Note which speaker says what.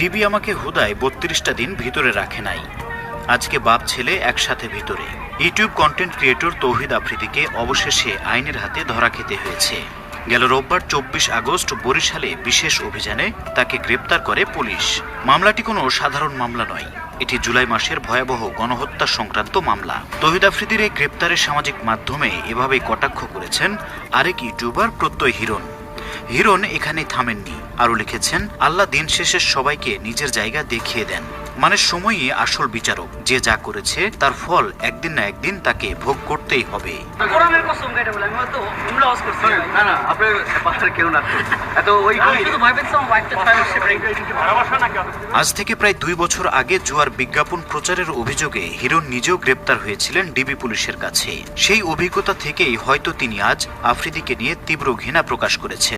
Speaker 1: DB আমাকে হুদায় ৩২টা দিন ভিতরে রাখে নাই। আজকে বাপ ছেলে একসাথে ভিতরে। ইউটিউব কন্টেন্ট ক্রিয়েটর তৌহিদ আফ্রিদিকে অবশেষে আইনের হাতে ধরা খেতে হয়েছে। গেল রোববার ২৪ আগস্ট বরিশালে বিশেষ অভিযানে তাকে গ্রেপ্তার করে পুলিশ। মামলাটি কোনো সাধারণ মামলা নয়, এটি জুলাই মাসের ভয়াবহ গণহত্যা সংক্রান্ত মামলা। তৌহিদ আফ্রিদির এই গ্রেপ্তারে সামাজিক মাধ্যমে এভাবেই কটাক্ষ করেছেন আরেক ইউটিউবার প্রত্যয় হিরণ। হিরণ এখানে থামেননি, আরও লিখেছেন, আল্লাহ দিন শেষে সবাইকে নিজের জায়গা দেখিয়ে দেন। মানে সময়ই আসল বিচারক। যে যা করেছে তার ফল একদিন না একদিন তাকে ভোগ করতেই হবে। আজ থেকে প্রায় ২ বছর আগে জুয়ার বিজ্ঞাপন প্রচারের অভিযোগে হিরণ নিজেও গ্রেপ্তার হয়েছিলেন ডিবি পুলিশের কাছে। সেই অভিজ্ঞতা থেকেই হয়তো তিনি আজ আফ্রিদিকে নিয়ে তীব্র ঘৃণা প্রকাশ করেছেন।